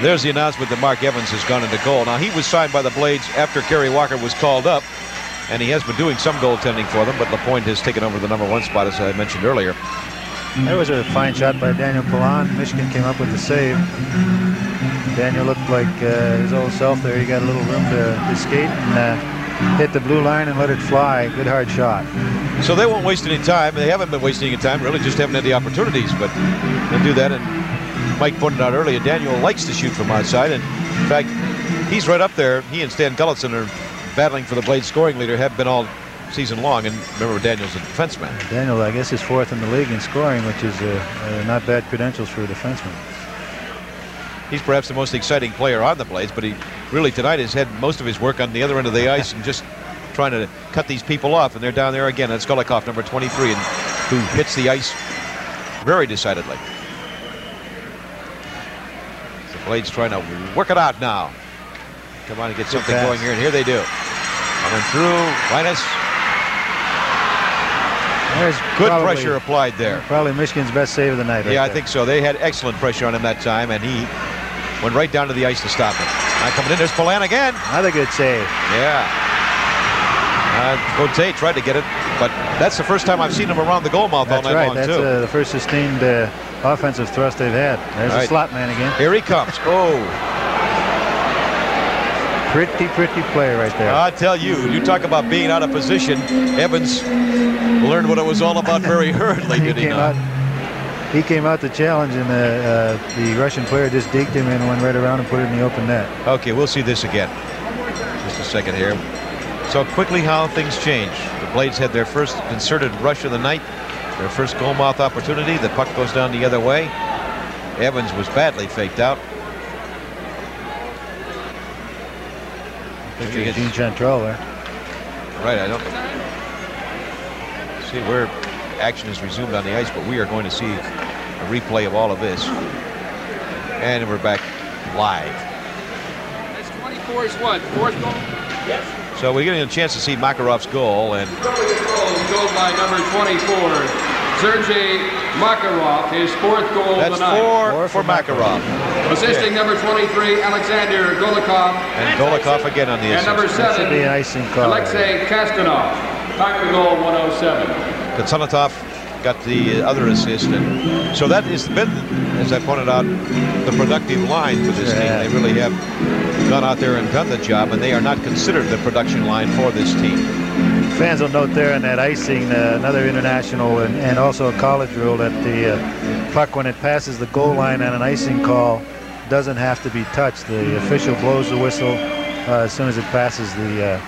There's the announcement that Mark Evans has gone into goal. Now, he was signed by the Blades after Kerry Walker was called up, and he has been doing some goaltending for them, but LaPointe has taken over the #1 spot, as I mentioned earlier. That was a fine shot by Daniel Poulin. Michigan came up with the save. Daniel looked like his old self there. He got a little room to skate and hit the blue line and let it fly. Good hard shot. So they won't waste any time. They haven't been wasting any time, really, just haven't had the opportunities, but they'll do that. And Mike pointed out earlier, Daniel likes to shoot from outside, and in fact, he's right up there. He and Stan Gulletson are battling for the Blades scoring leader, have been all season long, and remember, Daniel's a defenseman. Daniel, I guess, is 4th in the league in scoring, which is not bad credentials for a defenseman. He's perhaps the most exciting player on the Blades, but he really tonight has had most of his work on the other end of the ice and just trying to cut these people off, and they're down there again. That's Golikov, number 23, and who hits the ice very decidedly. The Blades trying to work it out now. Come on and get something going here, and here they do. Coming through, Linus. There's good pressure applied there. Probably Michigan's best save of the night. Yeah, I think so. They had excellent pressure on him that time, and he went right down to the ice to stop it. Now coming in, there's Poulin again. Another good save. Yeah. Cote tried to get it, but that's the first time I've seen him around the goal mouth all night long, too. That's the first sustained offensive thrust they've had. There's a slot man again. Here he comes. Oh. Pretty player right there. I tell you, you talk about being out of position. Evans learned what it was all about very hurriedly, did he not? He came out to challenge, and the Russian player just digged him and went right around and put it in the open net. Okay, we'll see this again. Just a second here. So quickly how things change. The Blades had their first concerted rush of the night, their first goal mouth opportunity. The puck goes down the other way. Evans was badly faked out. Picture of Gene Chantrell there. Right, I don't see where action is resumed on the ice, but we are going to see a replay of all of this. And we're back live. That's 24 is what? 4th goal? Yes. So we're getting a chance to see Makarov's goal, and goal by number 24, Sergei Makarov, his 4th goal of the night. That's 4 for Makarov. Assisting number 23, Alexander Golikov. And Golikov again on the assist. And number 7, Alexei Kastonov. Time to goal 107. Katsanatov got the other assist, and so that has been, as I pointed out, the productive line for this team. They really have gone out there and done the job, and they are not considered the production line for this team. Fans will note there in that icing, another international and also a college rule, that the puck, when it passes the goal line on an icing call, doesn't have to be touched. The official blows the whistle as soon as it passes the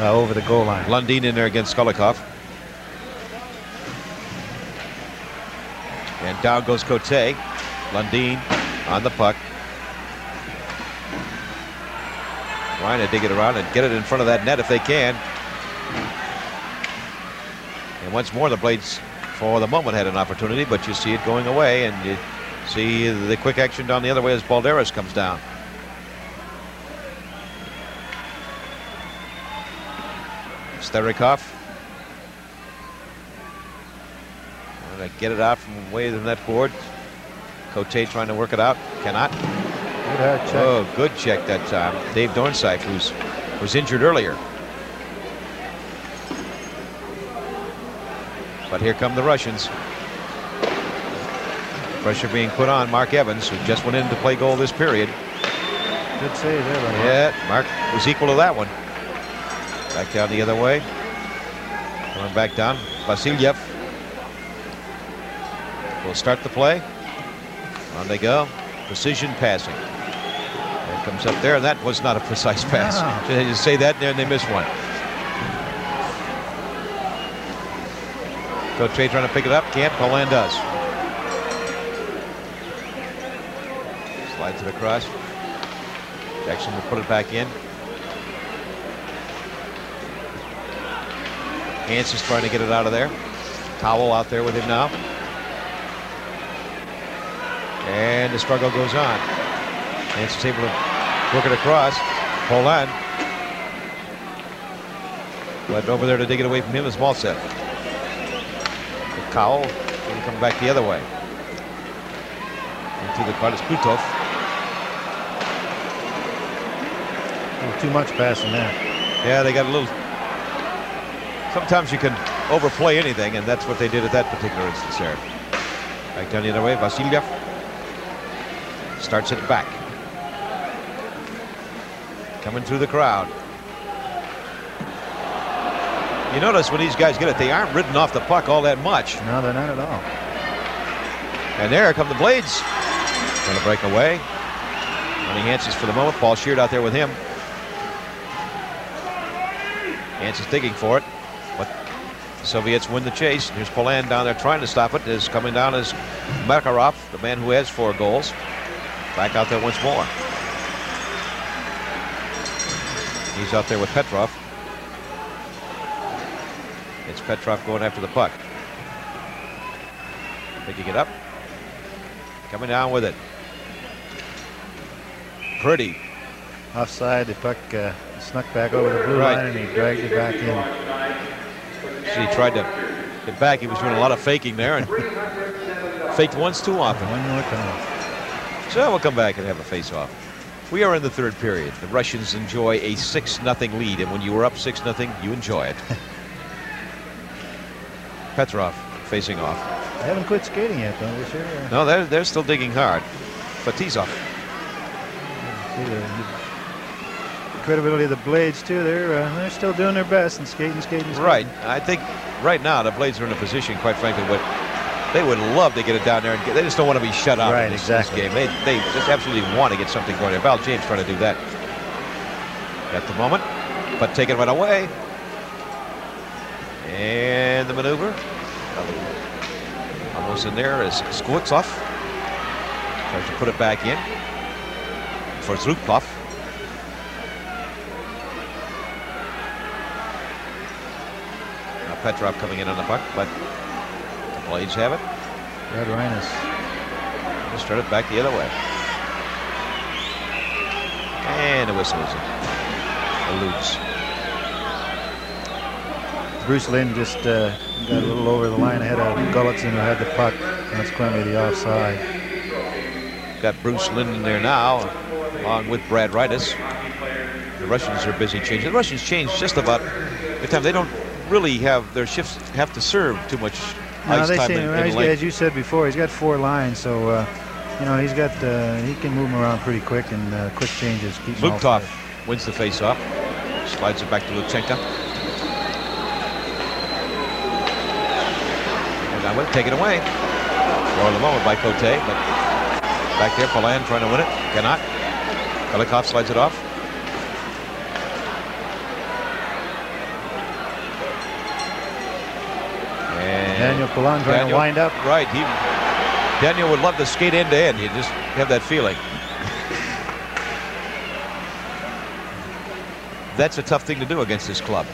over the goal line. Lundin in there against Golikov. And down goes Cote. Lundin on the puck. Trying to dig it around and get it in front of that net if they can. And once more, the Blades, for the moment, had an opportunity, but you see it going away, and you see the quick action down the other way as Balderas comes down. Starikov. Trying to get it out from away from that board. Cote trying to work it out. Cannot. Good hard check. Oh, good check that time. Dave Dornsyke, who was injured earlier. But here come the Russians. Pressure being put on Mark Evans, who just went in to play goal this period. Good save there. Yeah, Mark was equal to that one. Back down the other way. Coming back down. Vasilyev will start the play. On they go. Precision passing. There comes up there, and that was not a precise pass. No. They just say that, and they miss one. Coach trying to pick it up. Can't. Poulin does. Slides it across. Jackson will put it back in. Hans is trying to get it out of there. Towel out there with him now. And the struggle goes on. Hans is able to work it across. Poulin went over there to dig it away from him as Maltsev. Cowell coming back the other way. Into the part is Putov. A little too much passing there. Yeah, they got a little. Sometimes you can overplay anything, and that's what they did at that particular instance there. Back down the other way, Vasilyev starts it back. Coming through the crowd. You notice when these guys get it, they aren't ridden off the puck all that much. No, they're not at all. And there come the Blades. Going to break away. Running Hanses for the moment. Paul Sheard out there with him. Hanses digging for it. But the Soviets win the chase. Here's Poland down there trying to stop it. Is coming down as Makarov, the man who has 4 goals. Back out there once more. He's out there with Petrov. It's Petrov going after the puck. Picking it up. Coming down with it. Pretty. Offside, the puck snuck back over the blue line and he dragged it back in. So he tried to get back. He was doing a lot of faking there and faked once too often. One more time. So we'll come back and have a face-off. We are in the 3rd period. The Russians enjoy a 6-0 lead, and when you were up 6-0, you enjoy it. Petrov facing off. They haven't quit skating yet, though. They sure are. No, they're still digging hard. Fatizov. See the credibility of the Blades too. They're still doing their best and skating. Right. I think right now the Blades are in a position, quite frankly, what they would love to get it down there, and they just don't want to be shut out in this game. They just absolutely want to get something going there. Val James trying to do that at the moment, but taken right away. And the maneuver. Almost in there is Skvortsov. Tries to put it back in for Zrukov. Now Petrov coming in on the puck, but the Blades have it. Red Rhinus. Just start it back the other way. And the whistle is eludes. Bruce Lynn just got a little over the line ahead of Gulutzin, who had the puck. Consequently, the offside. Got Bruce Lynn in there now, along with Brad Ritus. The Russians are busy changing. The Russians change just about the time. They don't really have their shifts have to serve too much ice time in length. As you said before, he's got 4 lines, so you know he can move them around pretty quick and quick changes. Lukov wins the face-off, slides it back to Luchenko. And I take it away for the moment by Cote, but back there Poland trying to win it, cannot. Velikov slides it off. And Daniel Poland trying to wind up. Right, Daniel would love to skate end to end. You just have that feeling. That's a tough thing to do against this club.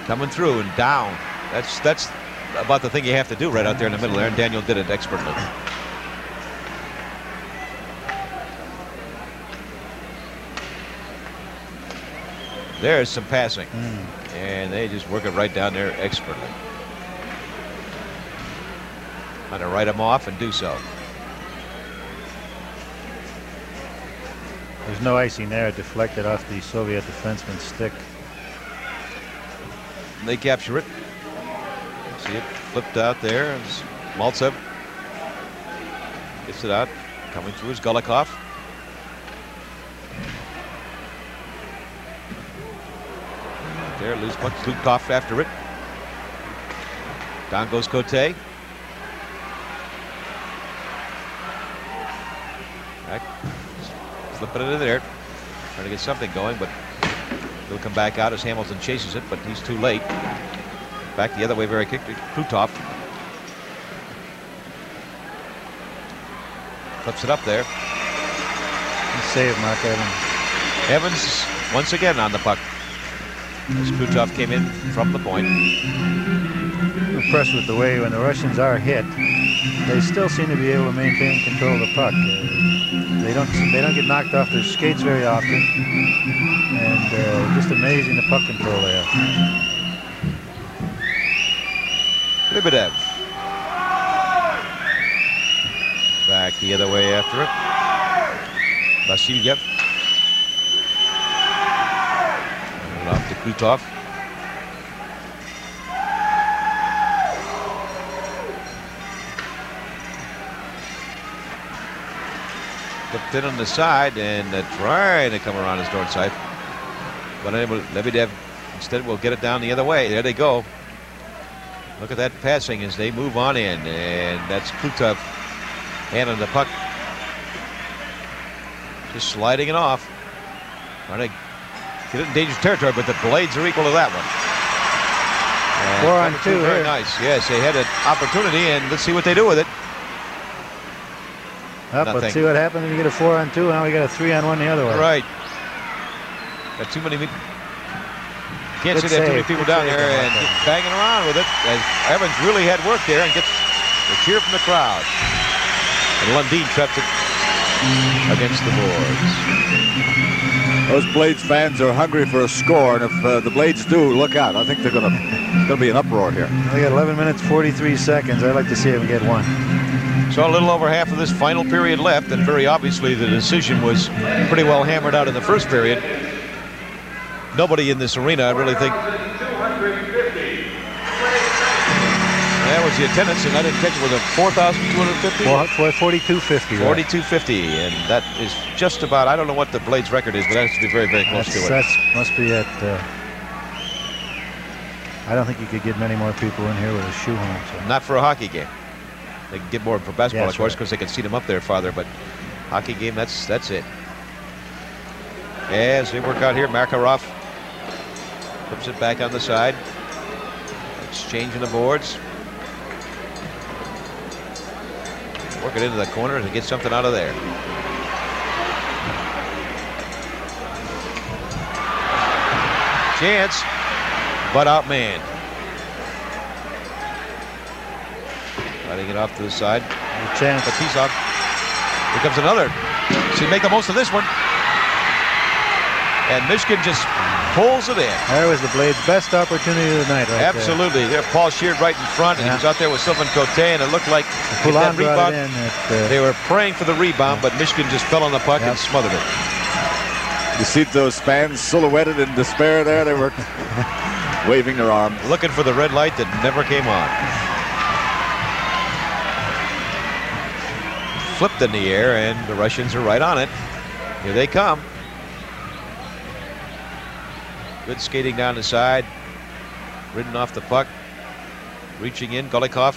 Coming through and down. That's about the thing you have to do right out there in the middle there, and Daniel did it expertly. There's some passing, and they just work it right down there expertly. Trying to write them off and do so. There's no icing there. It deflected off the Soviet defenseman's stick. And they capture it. See it flipped out there. Maltsev gets it out. Coming through is Golikov. There, loose puck. Lukov after it. Down goes Cote. Back. Flipping it in there. Trying to get something going, but he'll come back out as Hamilton chases it, but he's too late. Back the other way very quickly. Krutov flips it up there. Good save, Mark Evans. Evans once again on the puck. As Krutov came in from the point. I'm impressed with the way when the Russians are hit, they still seem to be able to maintain control of the puck. They don't get knocked off their skates very often, and just amazing the puck control they have. Lebedev. Back the other way after it. Vasilyev. Klutov. Flipped in on the side and trying to come around his north side. But unable, Lebedev instead will get it down the other way. There they go. Look at that passing as they move on in. And that's Klutov handling the puck. Just sliding it off. Trying to get it in dangerous territory, but the Blades are equal to that one. And 4 on 2 very here. nice. Yes, they had an opportunity, and let's see what they do with it. Let's see what happens when you get a 4 on 2. Now we got a 3 on 1 the other way. Right. Got too many. Can't say they have too many people down there and just banging around with it. As Evans really had work there and gets the cheer from the crowd. And Lundin traps it against the boards. Those Blades fans are hungry for a score, and if the Blades do, look out. I think they're going to be an uproar here. They got 11 minutes 43 seconds. I'd like to see them get one. So a little over half of this final period left, and very obviously the decision was pretty well hammered out in the first period. Nobody in this arena, I really think. That was the attendance, and I didn't catch it. Was it 4,250? 4250. 4250, and that is just about, I don't know what the Blades record is, but that has to be very, very close to it. That must be at, I don't think you could get many more people in here with a shoe home. So. Not for a hockey game. They can get more for basketball, of course, right, because they can see them up there farther, but hockey game, that's it. As they work out here, Makarov flips it back on the side. Exchanging the boards. Work it into the corner to get something out of there. Chance, but outmanned. Letting it off to the side. Chance. Batizov. Here comes another. So you make the most of this one. And Michigan just pulls it in. There was the Blades' best opportunity of the night. Right Absolutely. There, Paul Sheard right in front, and he was out there with Sylvain Cote, and it looked like that rebound. They were praying for the rebound, but Michigan just fell on the puck and smothered it. You see those fans silhouetted in despair there. They were waving their arms. Looking for the red light that never came on. Flipped in the air, and the Russians are right on it. Here they come. Good skating down the side. Ridden off the puck. Reaching in, Golikov.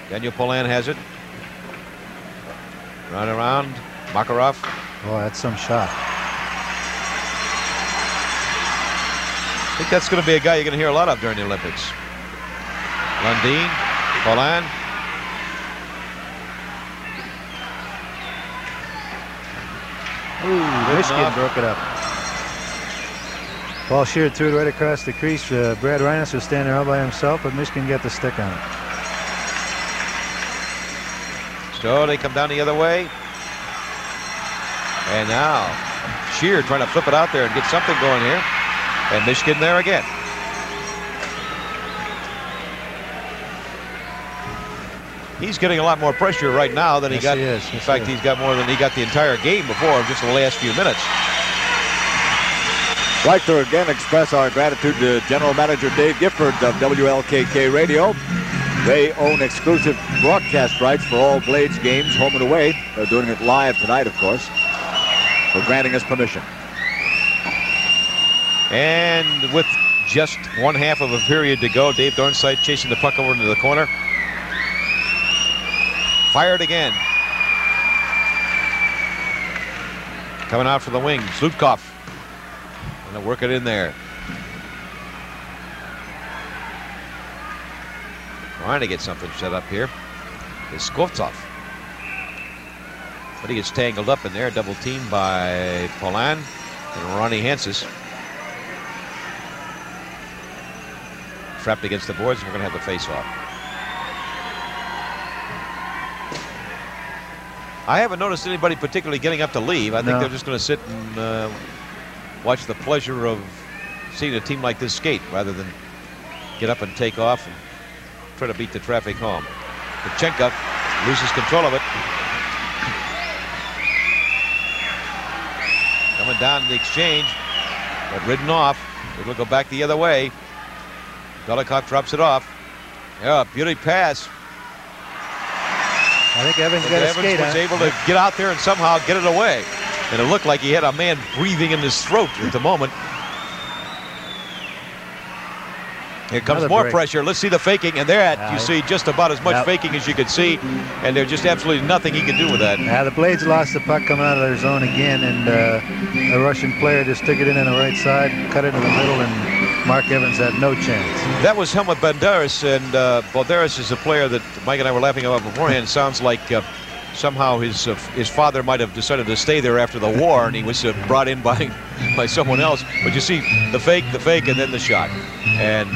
Daniel Polan has it. Run around, Makarov. Oh, that's some shot. I think that's going to be a guy you're going to hear a lot of during the Olympics. Lundin, Polan. Ooh, Michigan broke it up. Paul Sheard threw it right across the crease. Brad Reines was standing all by himself, but Michigan got the stick on it. So they come down the other way. And now Sheard trying to flip it out there and get something going here. And Michigan there again. He's getting a lot more pressure right now than he got. He is. In fact, he's got more than he got the entire game before, just the last few minutes. I'd like to again express our gratitude to General Manager Dave Gifford of WLKK Radio. They own exclusive broadcast rights for all Blades games, home and away. They're doing it live tonight, of course, for granting us permission. And with just one half of a period to go, Dave Dornsight chasing the puck over into the corner. Fired again. Coming out for the wing, Slutkov. Gonna work it in there. Trying to get something set up here is Skovtsov. But he gets tangled up in there, double teamed by Polan and Ronnie Hansis. Trapped against the boards, and we're gonna have the face-off. I haven't noticed anybody particularly getting up to leave. I think they're just going to sit and watch the pleasure of seeing a team like this skate rather than get up and take off and try to beat the traffic home. Pachenkov loses control of it. Coming down in the exchange, but ridden off It'll go back the other way. Dolokhov drops it off. Yeah, beauty pass. I think Evans got a skate. Evans was able to get out there and somehow get it away. And it looked like he had a man breathing in his throat at the moment. Here comes more pressure. Let's see the faking, and there you see just about as much faking as you could see, and there's just absolutely nothing he can do with that. Yeah, the Blades lost the puck coming out of their zone again, and a Russian player just took it in on the right side, cut it in the middle, and Mark Evans had no chance. That was Helmut Banderas, and Banderas is a player that Mike and I were laughing about beforehand. Sounds like somehow his father might have decided to stay there after the war, and he was brought in by someone else. But you see the fake, and then the shot. And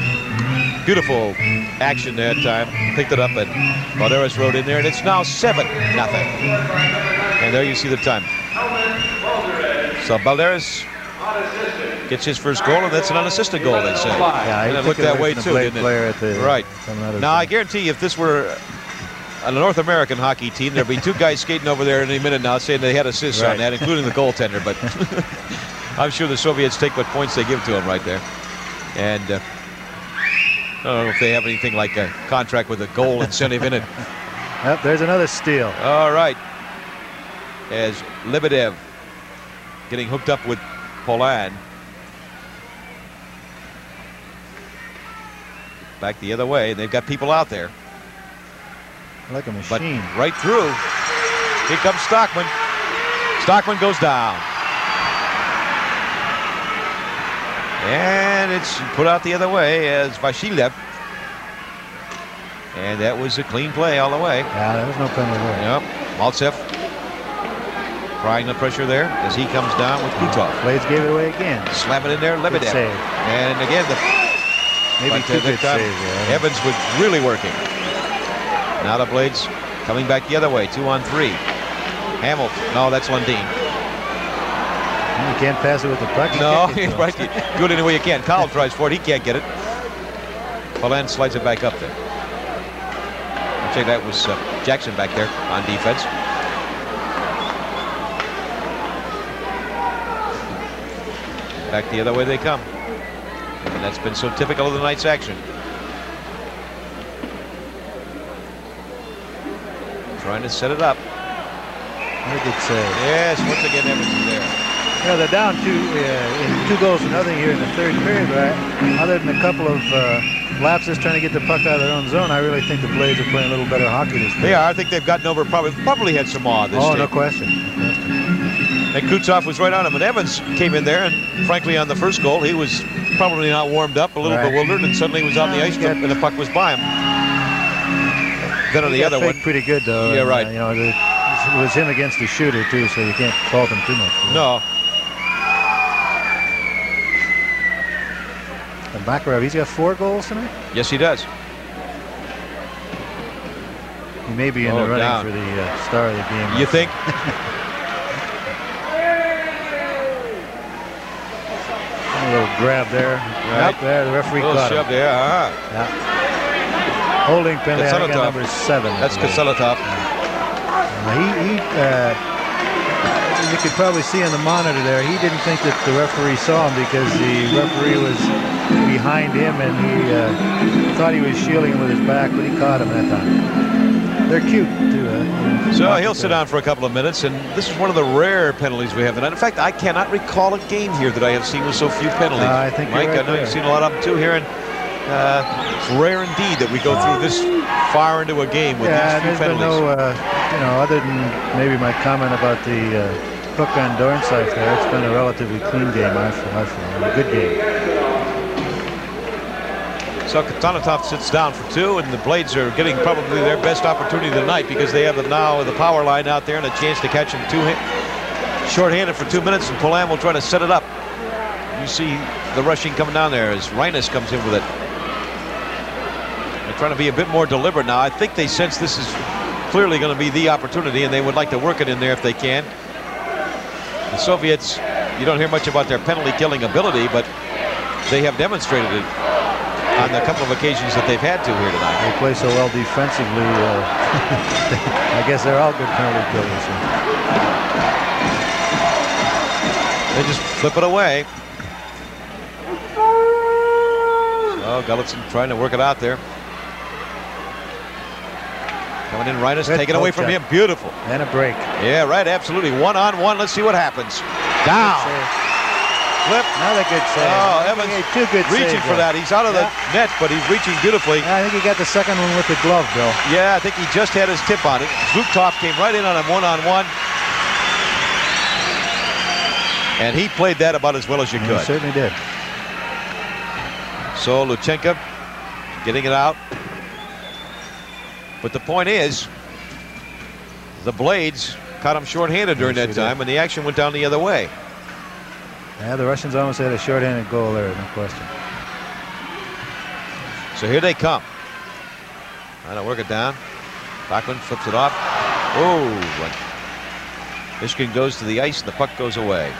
beautiful action that time. Picked it up, and Banderas rode in there, and it's now 7-0. And there you see the time. So Banderas gets his first goal, and that's an unassisted goal, they say. Yeah, and it looked that way too, didn't it? Right. Now, I guarantee you, if this were a North American hockey team, there'd be two guys skating over there any minute now saying they had assists on that, including the goaltender. But I'm sure the Soviets take what points they give to them right there. And I don't know if they have anything like a contract with a goal incentive in it. Yep, there's another steal. All right. As Lebedev getting hooked up with Polan. Back the other way. They've got people out there. Like a machine. But right through. Here comes Stockman. Stockman goes down. And it's put out the other way as Vashilev. And that was a clean play all the way. Yeah, there was no penalty there. Yep. Maltsev trying the pressure there as he comes down with Kutov. Blades gave it away again. Slam it in there, Lebedev. And again, maybe two good saves. Evans was really working. Now the Blades coming back the other way, 2-on-3. Hamilton. No, that's Lundin. You can't pass it with the puck. No, right. Do it any way you can. Kyle tries for it. He can't get it. Polan slides it back up there. I'll say that was Jackson back there on defense. Back the other way they come. And that's been so typical of the night's action. Trying to set it up. Very good save. Yes, once again Evans is there. You know, they're down in 2-0 here in the third period, but other than a couple of lapses trying to get the puck out of their own zone, I really think the Blades are playing a little better hockey this period. They are. I think they've gotten over, probably had some awe this team. No question. And Kutsov was right on him. And Evans came in there, and frankly, on the first goal, he was probably not warmed up, a little bewildered, and suddenly he was on the ice, and the puck was by him. Then on the other one, pretty good though. Yeah, right. You know, it was him against the shooter too, so you can't fault him too much. No. And Makarov, he's got 4 goals tonight. Yes, he does. He may be in the running for the star of the game. You think? A little grab there. Right there, the referee caught him. There, yeah. Holding penalty, I think number 7. That's Kasalatov. You could probably see on the monitor there, he didn't think that the referee saw him because the referee was behind him and he thought he was shielding him with his back, but he caught him that time. They're cute, too. So he'll sit down for a couple of minutes, and this is one of the rare penalties we have tonight. In fact, I cannot recall a game here that I have seen with so few penalties. I think Mike, right I know you've seen a lot of them, too, here, and it's rare indeed that we go through this far into a game with these few penalties. Been no, you know, other than maybe my comment about the hook on Dornsife there, it's been a relatively clean game, I feel, a good game. So Katanatov sits down for 2, and the Blades are getting probably their best opportunity tonight because they have now the power line out there and a chance to catch him short-handed for 2 minutes, and Polan will try to set it up. You see the rushing coming down there as Reines comes in with it. They're trying to be a bit more deliberate now. I think they sense this is clearly going to be the opportunity, and they would like to work it in there if they can. The Soviets, you don't hear much about their penalty-killing ability, but they have demonstrated it on the couple of occasions that they've had to here tonight. They play so well defensively. I guess they're all good penalty killers. They just flip it away. Oh, Gulletson trying to work it out there. Coming in, Reines taken away from him. Beautiful. And a break. Yeah, right, absolutely. 1-on-1. Let's see what happens. Down. Flip. Another good save. Oh, Evans two good reaching for that. He's out of the net, but he's reaching beautifully. I think he got the second one with the glove, Bill. Yeah, I think he just had his tip on it. Zlukov came right in on him 1-on-1. And he played that about as well as you could. He certainly did. So Luchenko getting it out. But the point is, the Blades caught him shorthanded during that time, and the action went down the other way. Yeah, the Russians almost had a shorthanded goal there, no question. So here they come. Trying to work it down. Bachman flips it off. Oh, Michigan goes to the ice, and the puck goes away.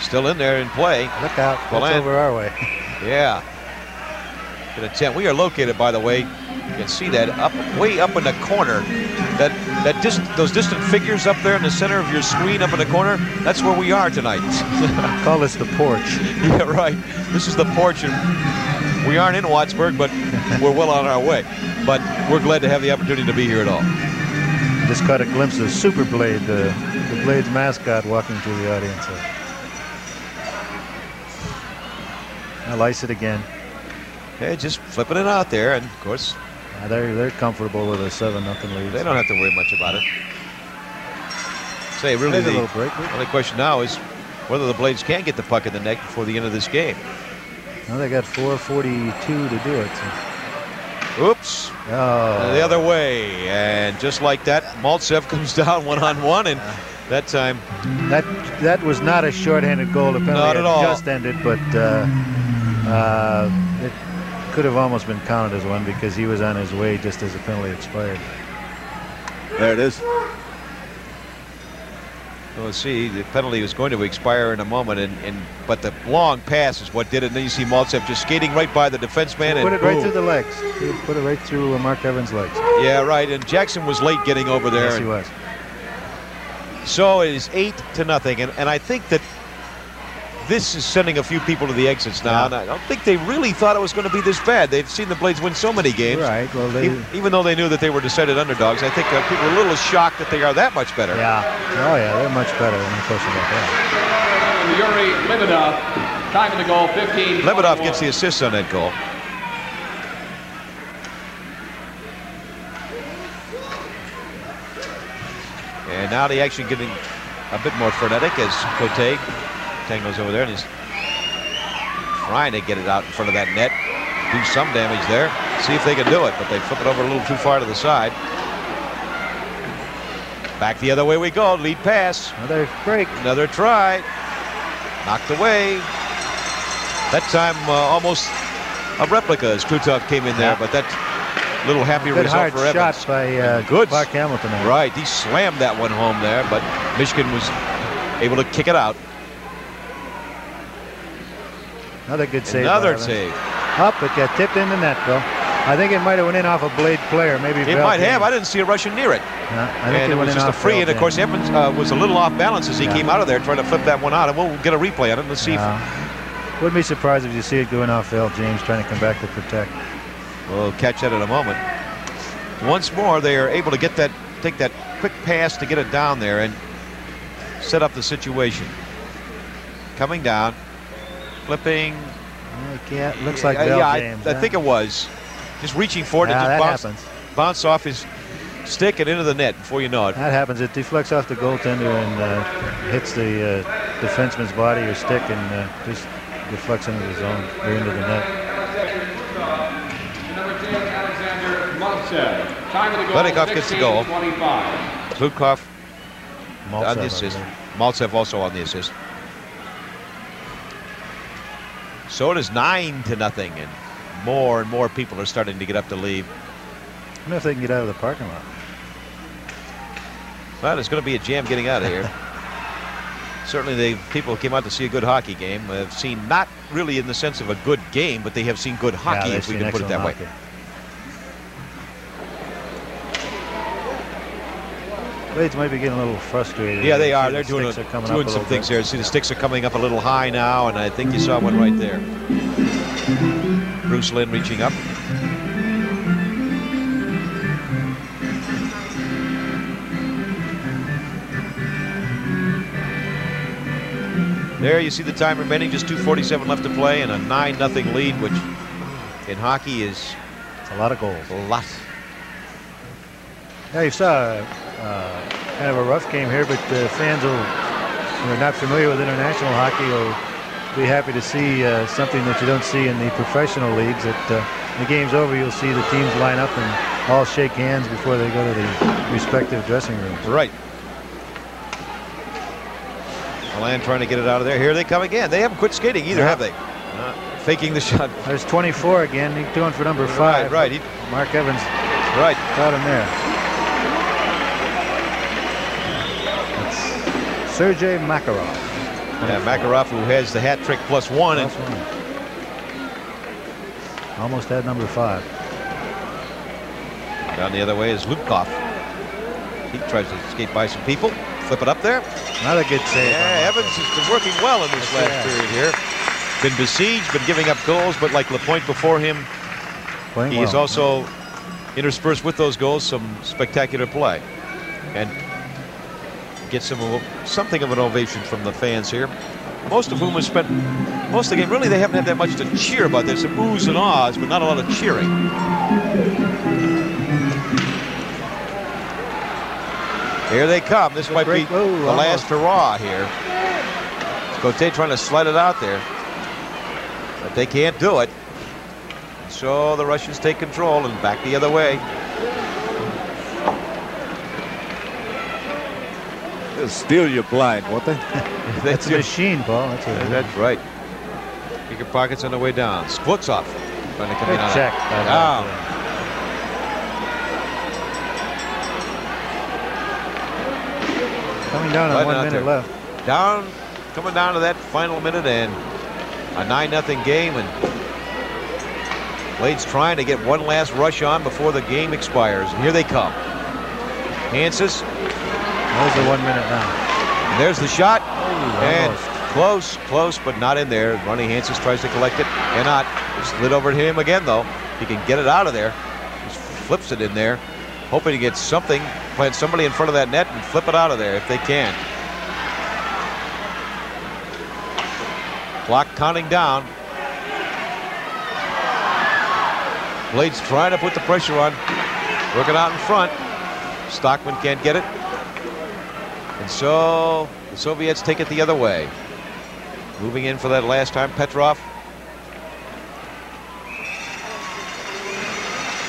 Still in there in play. Look out. It's over our way. Yeah. Good attempt. We are located, by the way. You can see that way up in the corner. Those distant figures up there in the center of your screen up in the corner, that's where we are tonight. Call this the porch. Yeah, right. This is the porch, and we aren't in Wattsburg, but we're well on our way. But we're glad to have the opportunity to be here at all. Just caught a glimpse of Super Blade, the Blades mascot, walking through the audience. I'll ice it again. Okay, just flipping it out there, and of course, they're comfortable with a 7-0 lead. They don't have to worry much about it. Say, really, the only question now is whether the Blades can get the puck in the net before the end of this game. Well, they got 4:42 to do it. So. Oops. Oh. The other way, and just like that, Maltsev comes down 1-on-1, and that time. That was not a shorthanded goal. The penalty had just ended, but it could have almost been counted as one because he was on his way just as the penalty expired. There it is. Well, see, the penalty was going to expire in a moment, but the long pass is what did it. And then you see Maltsev just skating right by the defenseman. Put it right through the legs. He put it right through Mark Evans' legs. Yeah, right. And Jackson was late getting over there. Yes, he was. So it is 8-0, and I think that this is sending a few people to the exits now. Yeah. And I don't think they really thought it was going to be this bad. They've seen the Blades win so many games. Right. Well, even though they knew that they were decided underdogs, I think people are a little shocked that they are that much better. Yeah. Oh, yeah, they're much better. No question about that. Yuri Lebedov, time of the goal, 15. Lebedov gets the assist on that goal. And now the action getting a bit more frenetic as Cote goes over there and he's trying to get it out in front of that net, do some damage there, see if they can do it, but they flip it over a little too far to the side. Back the other way we go, lead pass. Another break. Another try. Knocked away. That time almost a replica as Krutov came in there, but that little happy result for Evans. Shot by Clark Hamilton. Right, he slammed that one home there, but Michigan was able to kick it out. Another good save. Another save. Up, it got tipped in the net, Bill. I think it might have went in off a Blade player. Maybe it might have. I didn't see a Russian near it. I think it was just a free, and of course Evans was a little off balance as he came out of there trying to flip that one out, and we'll get a replay on it. Let's see. Wouldn't be surprised if you see it going off L. James trying to come back to protect. We'll catch that in a moment. Once more, they are able to take that quick pass to get it down there and set up the situation. Coming down, flipping. Looks like Bell James. I think it was. Just reaching for it, and just bounce off his stick and into the net before you know it. That happens. It deflects off the goaltender and hits the defenseman's body or stick and just deflects into the zone or into the net. Number 10, Alexander Maltsev. Time of the goal, Lenikov gets the goal. 25. Zlukov on the assist. Maltsev also on the assist. So it is 9-0, and more people are starting to get up to leave. I wonder if they can get out of the parking lot. Well, there's going to be a jam getting out of here. Certainly, people who came out to see a good hockey game have seen, not really in the sense of a good game, but they have seen good hockey, if we can put it that way. Blades might be getting a little frustrated. Yeah, they are. They're doing some things there. See, the sticks are coming up a little high now, and I think you saw one right there. Bruce Lynn reaching up. There you see the time remaining, just 2:47 left to play, and a 9-0 lead, which in hockey is a lot of goals. A lot. Yeah, you saw kind of a rough game here, but the fans who are not familiar with international hockey will be happy to see something that you don't see in the professional leagues. That the game's over, you'll see the teams line up and all shake hands before they go to the respective dressing rooms. Right. Milan trying to get it out of there. Here they come again. They haven't quit skating either, have they? Faking the shot. There's 24 again. He's going for number 5. Right. Mark Evans. Right. Got him there. It's Sergei Makarov. Yeah, Makarov, who has the hat trick +1. +1. Almost had number 5. Down the other way is Lubkov. He tries to skate by some people. Flip it up there. Another good save. Yeah, Evans has been working well in this last period here. Been besieged, been giving up goals, but like Lapointe before him, he is also interspersed with those goals some spectacular play. And gets something of an ovation from the fans here. Most of whom have spent most of the game. Really, they haven't had that much to cheer about. There's some oohs and ahs, but not a lot of cheering. Here they come. This might be the last hurrah here. Cote trying to slide it out there, but they can't do it. So the Russians take control and back the other way. They'll steal you blind, won't they? That's a machine, Paul. That's right. Kick your pockets on the way down. Skvutsov trying to come in on check. Down. Coming down on 1 minute left. Coming down to that final minute and a 9-0 game, and Blades trying to get one last rush on before the game expires. And here they come. Hanses. There's the 1 minute now. And there's the shot. And almost. close, but not in there. Ronnie Hanses tries to collect it. Cannot. Slid over to him again, though. He can get it out of there. Just flips it in there. Hoping to get something. Plant somebody in front of that net and flip it out of there if they can. Clock counting down. Blades trying to put the pressure on. Working out in front. Stockman can't get it. And so the Soviets take it the other way. Moving in for that last time, Petrov.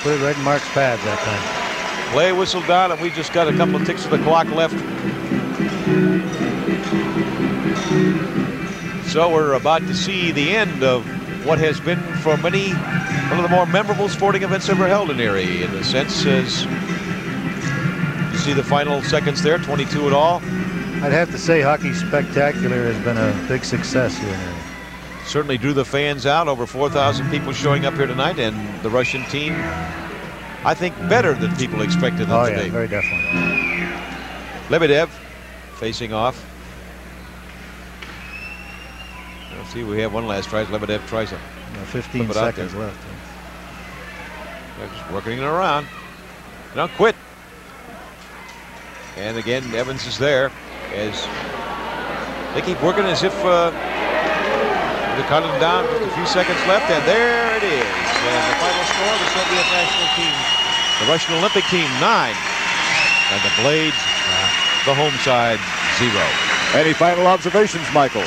Put it right in Mark's pads that time. Play whistled down, and we just got a couple of ticks of the clock left. So we're about to see the end of what has been for many one of the more memorable sporting events ever held in Erie. In a sense, as you see the final seconds there, 22 in all. I'd have to say Hockey Spectacular has been a big success here in Erie. Certainly drew the fans out. Over 4,000 people showing up here tonight, and the Russian team, I think, better than people expected them to be. Very definitely. Lebedev facing off. Let's see, we have one last try. Lebedev tries to 15 seconds left. They're just working it around. They don't quit. And again, Evans is there as they keep working as if they're cutting down. Just a few seconds left, and there it is. And the final score: the Soviet national team, the Russian Olympic team 9, and the Blades, the home side 0. Any final observations, Michael?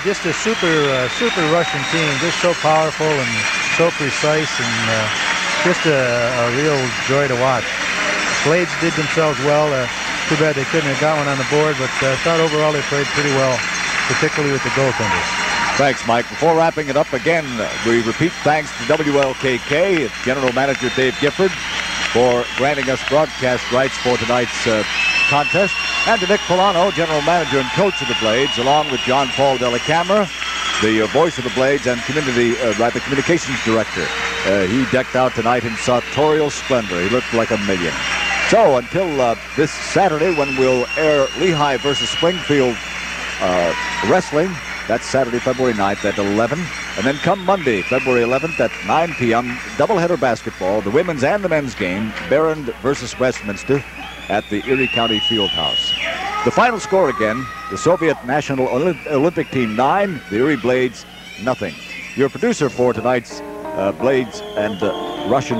Just a super Russian team, just so powerful and so precise, and just a real joy to watch. Blades did themselves well. Too bad they couldn't have got one on the board, but I thought overall they played pretty well, particularly with the goaltenders. Thanks, Mike. Before wrapping it up again, we repeat thanks to WLKK, General Manager Dave Gifford, for granting us broadcast rights for tonight's contest, and to Nick Polano, General Manager and Coach of the Blades, along with John Paul Della Camera, the voice of the Blades and the communications director. He decked out tonight in sartorial splendor. He looked like a million. So until this Saturday, when we'll air Lehigh versus Springfield wrestling, that's Saturday, February 9th at 11. And then come Monday, February 11th at 9 p.m., doubleheader basketball, the women's and the men's game, Barron versus Westminster at the Erie County Fieldhouse. The final score again, the Soviet National Olympic Team 9, the Erie Blades nothing. Your producer for tonight's Blades and Russian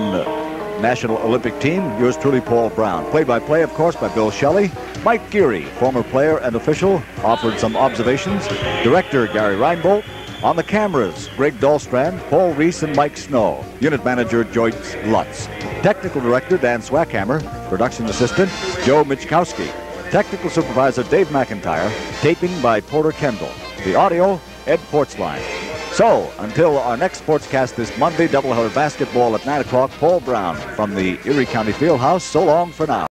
National Olympic Team, yours truly, Paul Brown. Play-by-play, of course, by Bill Shelley. Mike Geary, former player and official, offered some observations. Director Gary Reinbold. On the cameras, Greg Dahlstrand, Paul Reese, and Mike Snow. Unit manager Joyce Lutz. Technical director Dan Swackhammer. Production assistant Joe Michkowski. Technical supervisor Dave McIntyre. Taping by Porter Kendall. The audio, Ed Portzline. So, until our next sportscast this Monday, doubleheader basketball at 9 o'clock, Paul Brown from the Erie County Fieldhouse. So long for now.